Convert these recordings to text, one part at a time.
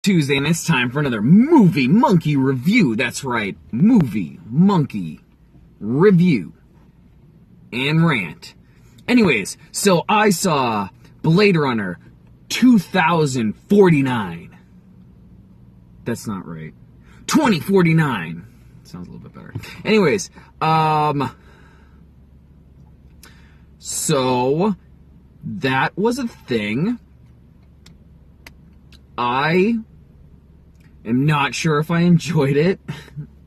Tuesday, and it's time for another Movie Monkey review. That's right, Movie Monkey review and rant. Anyways, so I saw Blade Runner 2049. That's not right. 2049. Sounds a little bit better. Anyways, so that was a thing. I am not sure if I enjoyed it.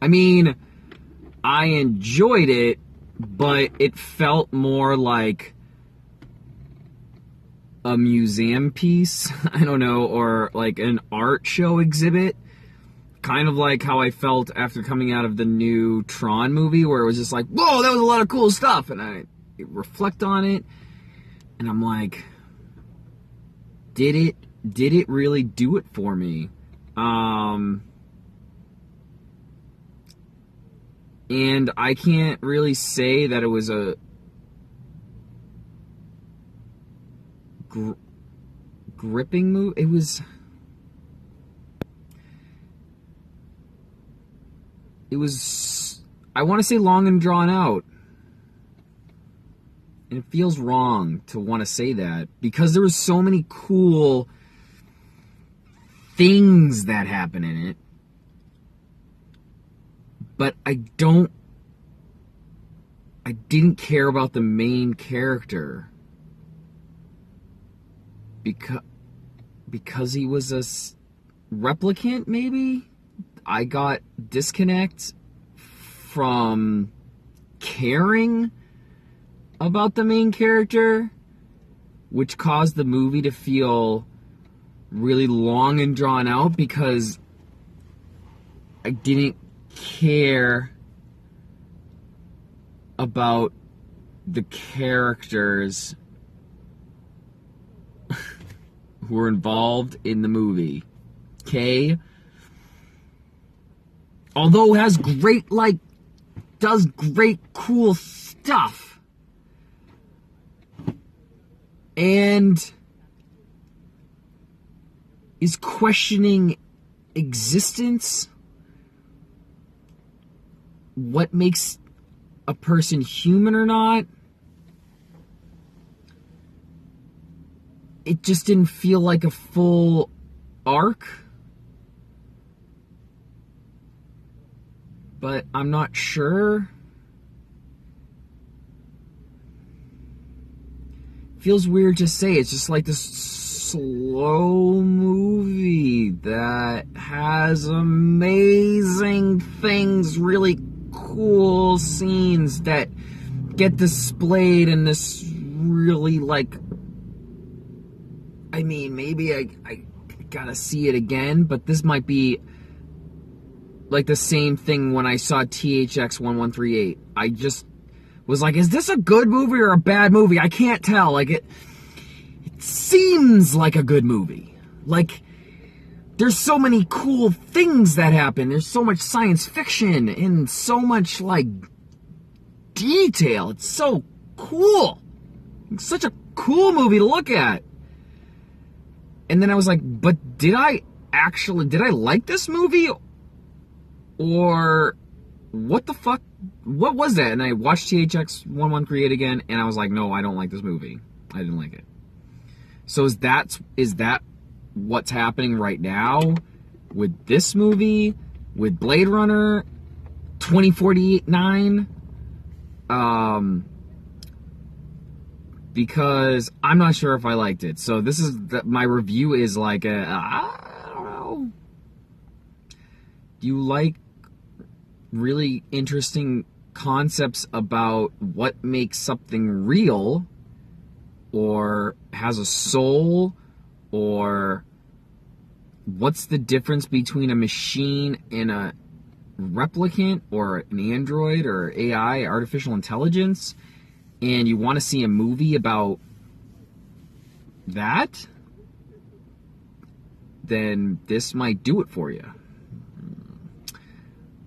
I mean, I enjoyed it, but it felt more like a museum piece, I don't know, or like an art show exhibit. Kind of like how I felt after coming out of the new Tron movie, where it was just like, whoa, that was a lot of cool stuff. And I reflect on it, and I'm like, did it really do it for me? And I can't really say that it was a gripping movie. It was, I want to say, long and drawn out. And it feels wrong to want to say that, because there was so many cool things that happen in it. But I didn't care about the main character. Because he was a replicant, maybe? I got disconnect from caring about the main character, which caused the movie to feel really long and drawn out, because I didn't care about the characters who were involved in the movie. Okay? Although it has great, does great cool stuff. And is questioning existence. What makes a person human or not. It just didn't feel like a full arc. But I'm not sure. Feels weird to say. It's just like this slow movie that has amazing things, really cool scenes that get displayed in this really, I mean, maybe I gotta see it again, but this might be like the same thing when I saw THX 1138. I just was like, is this a good movie or a bad movie? I can't tell. It seems like a good movie. There's so many cool things that happen. There's so much science fiction and so much, detail. It's so cool. It's such a cool movie to look at. And then I was like, but did I like this movie? Or what the fuck? What was that? And I watched THX 1138 again, and I was like, no, I don't like this movie. I didn't like it. So is that what's happening right now with this movie, with Blade Runner 2049? Because I'm not sure if I liked it. So this is my review is I don't know. Do you like really interesting concepts about what makes something real or has a soul, or what's the difference between a machine and a replicant or an android or AI, artificial intelligence, and you want to see a movie about that, then this might do it for you.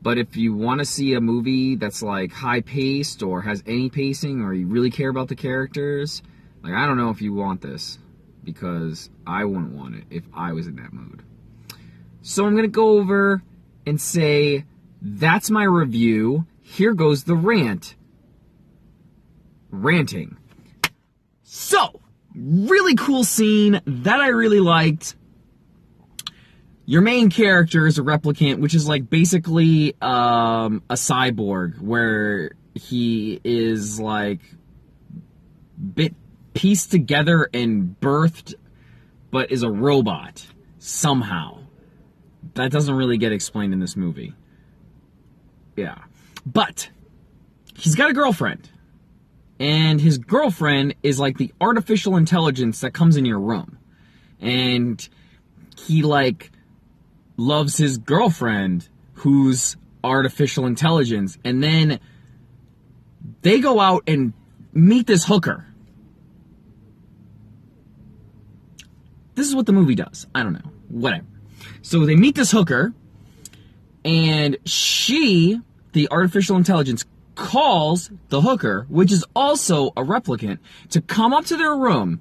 But if you want to see a movie that's high-paced or has any pacing, or you really care about the characters, I don't know if you want this, because I wouldn't want it if I was in that mood. So I'm going to go over and say, that's my review. Here goes the rant. Ranting. So, really cool scene that I really liked. Your main character is a replicant, which is like basically a cyborg, where he is like pieced together and birthed, but is a robot somehow. That doesn't really get explained in this movie. Yeah. But he's got a girlfriend. And his girlfriend is like the artificial intelligence that comes in your room. And he like loves his girlfriend who's artificial intelligence. And then they go out and meet this hooker. This is what the movie does. I don't know. Whatever. So they meet this hooker, and she, the artificial intelligence, calls the hooker, which is also a replicant, to come up to their room,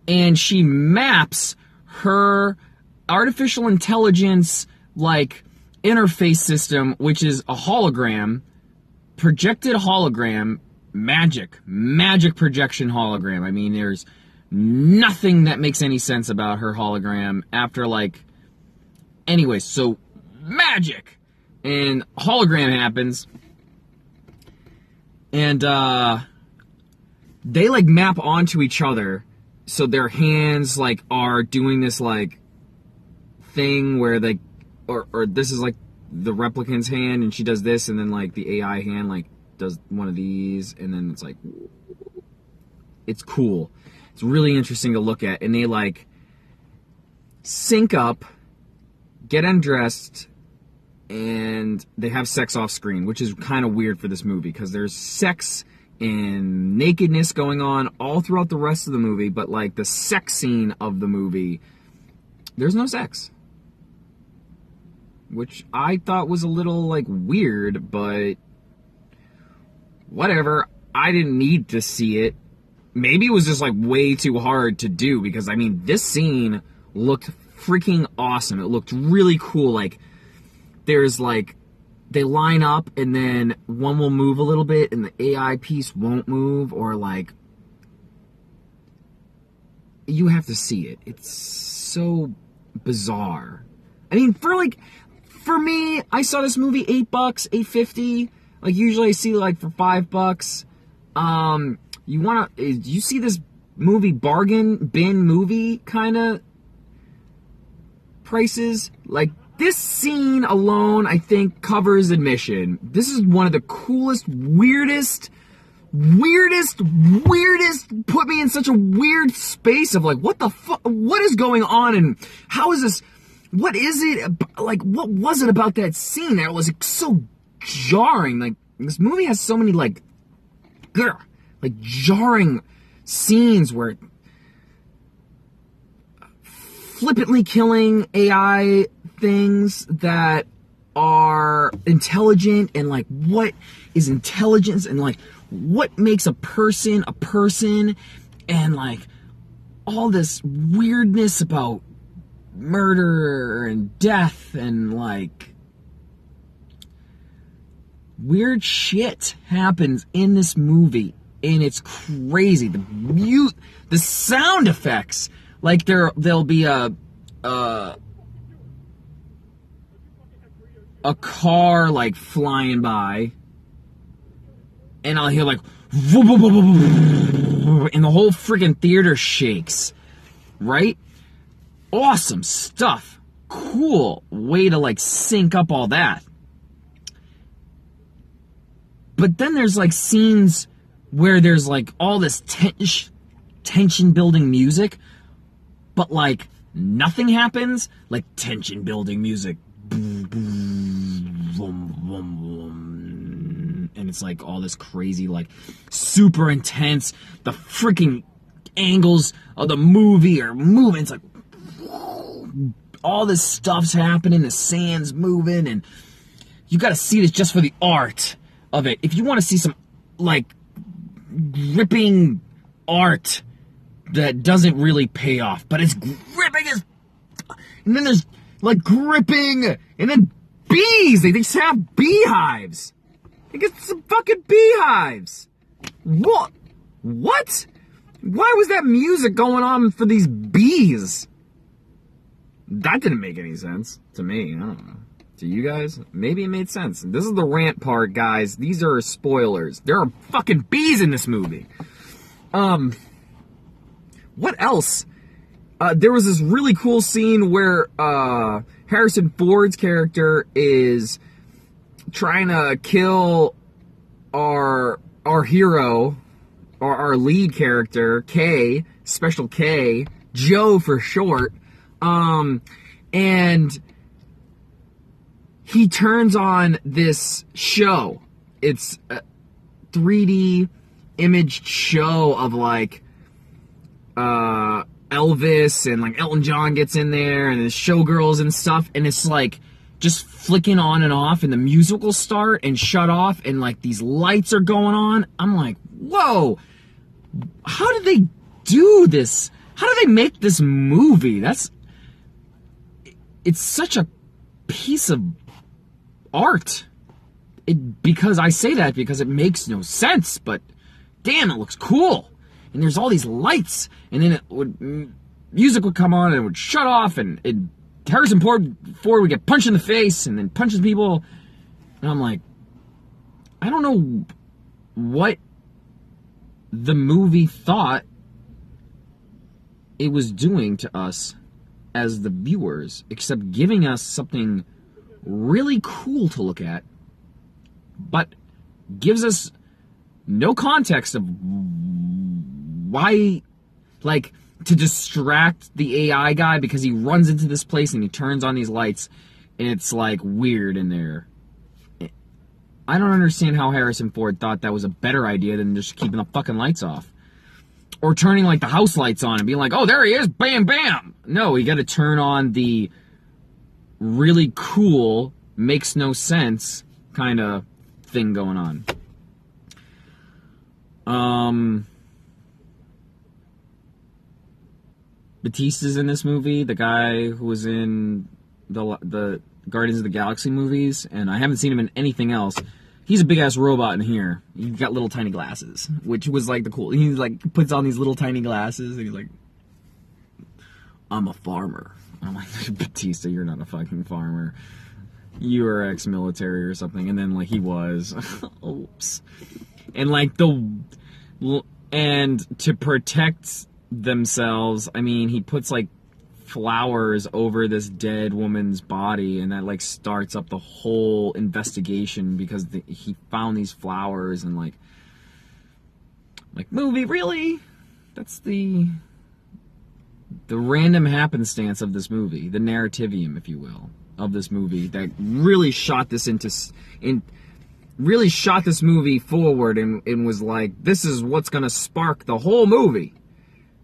and she maps her artificial intelligence, like, interface system, which is a hologram, projected hologram, magic projection hologram. I mean, there's nothing that makes any sense about her hologram after, like, anyway, so magic and hologram happens, and they like map onto each other, so their hands like are doing this like thing where they or this is like the replicant's hand, and she does this, and then like the AI hand like does one of these, and then it's like, it's cool. It's really interesting to look at, and they like sync up, get undressed, and they have sex off screen, which is kind of weird for this movie because there's sex and nakedness going on all throughout the rest of the movie, but like the sex scene of the movie, there's no sex, which I thought was a little like weird, but whatever. I didn't need to see it. Maybe it was just like way too hard to do, because I mean, this scene looked freaking awesome. It looked really cool. Like, there's like, they line up and then one will move a little bit and the AI piece won't move, or like, you have to see it. It's so bizarre. I mean, for me, I saw this movie $8, $8.50. Like, usually I see it like for $5. You see this movie bargain bin movie kind of prices? Like, this scene alone, I think, covers admission. This is one of the coolest, weirdest, put me in such a weird space of like, what the fuck, what is going on, and how is this, what is it, like, what was it about that scene that was like, so jarring? Like, this movie has so many, like, jarring scenes where flippantly killing AI things that are intelligent, and like, what is intelligence, and like, what makes a person, and like, all this weirdness about murder and death, and like, weird shit happens in this movie, and it's crazy. The sound effects, like there'll be a car like flying by, and I'll hear like, and the whole freaking theater shakes, right? Awesome stuff. Cool way to like sync up all that. But then there's like scenes where there's like all this tension building music, but like nothing happens. Like, tension building music, and it's like all this crazy, like, super intense, the freaking angles of the movie are moving. It's like all this stuff's happening, the sand's moving, and you gotta see this just for the art of it. If you want to see some like gripping art that doesn't really pay off, but it's gripping as, and then there's like gripping, and then bees. They just have beehives. They get some fucking beehives. What? What? Why was that music going on for these bees? That didn't make any sense to me. I don't know. To you guys? Maybe it made sense. This is the rant part, guys. These are spoilers. There are fucking bees in this movie. What else? There was this really cool scene where Harrison Ford's character is trying to kill our hero, or our lead character, K, Special K, Joe for short, and he turns on this show. It's a 3D imaged show of like Elvis, and like Elton John gets in there, and there's showgirls and stuff, and it's like just flicking on and off, and the music will start and shut off, and like these lights are going on. I'm like, whoa, how did they do this? How do they make this movie? It's such a piece of art. Because I say that because it makes no sense, but damn, it looks cool. And there's all these lights, and then music would come on and it would shut off, and Harrison Ford would get punched in the face and then punches people. And I'm like, I don't know what the movie thought it was doing to us as the viewers, except giving us something really cool to look at, but gives us no context of why, like, to distract the AI guy because he runs into this place and he turns on these lights, and it's like weird in there. I don't understand how Harrison Ford thought that was a better idea than just keeping the fucking lights off. Or turning like the house lights on and being like, oh, there he is, bam, bam. No, you gotta turn on the really cool, makes no sense kind of thing going on. Batista's in this movie, the guy who was in the Guardians of the Galaxy movies, and I haven't seen him in anything else. He's a big-ass robot in here. He's got little tiny glasses, which was like the cool. He like puts on these little tiny glasses, and he's like, I'm a farmer. I'm like, Batista, you're not a fucking farmer. You are ex-military or something. And then like he was. Oops. And like and to protect themselves, I mean, he puts like flowers over this dead woman's body, and that like starts up the whole investigation because he found these flowers, and like movie, really? That's the random happenstance of this movie, the narrativium, if you will, of this movie that really shot this movie forward and was like, this is what's gonna spark the whole movie.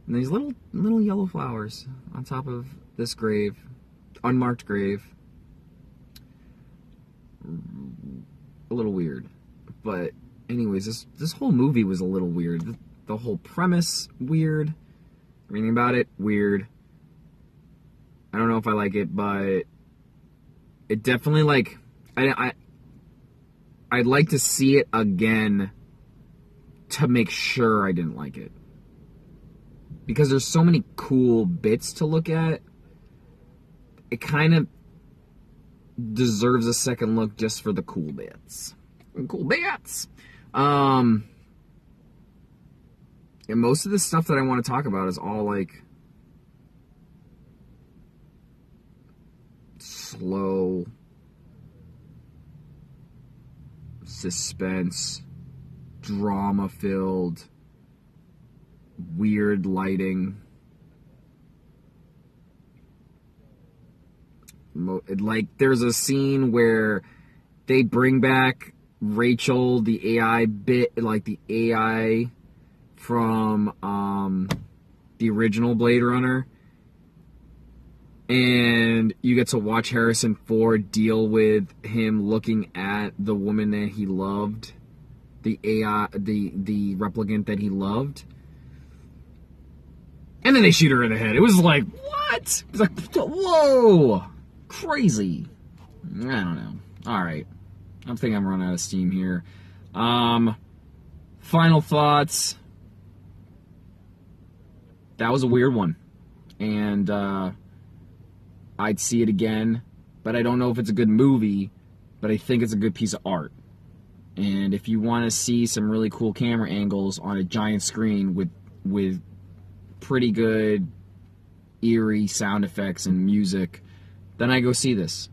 And these little yellow flowers on top of this grave, unmarked grave. A little weird. But anyways, this whole movie was a little weird. The whole premise, weird. Everything about it, weird. I don't know if I like it, but it definitely, like, I'd like to see it again to make sure I didn't like it. Because there's so many cool bits to look at, it kind of deserves a second look just for the cool bits. Cool bits! And most of the stuff that I want to talk about is all, like, slow, suspense, drama-filled, weird lighting. Like, there's a scene where they bring back Rachel, the AI bit, like the AI from the original Blade Runner, and you get to watch Harrison Ford deal with him looking at the woman that he loved, the AI, the replicant that he loved. And then they shoot her in the head. It was like, what? It was like, whoa! crazy. I don't know. All right. I think I'm running out of steam here. Final thoughts. That was a weird one. And I'd see it again, but I don't know if it's a good movie, but I think it's a good piece of art. And if you want to see some really cool camera angles on a giant screen with pretty good eerie sound effects and music, then I go see this.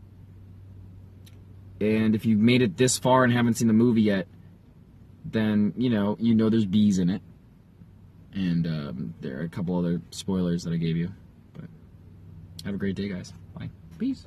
And if you've made it this far and haven't seen the movie yet, then you know there's bees in it. And there are a couple other spoilers that I gave you. But have a great day, guys. Bye. Peace.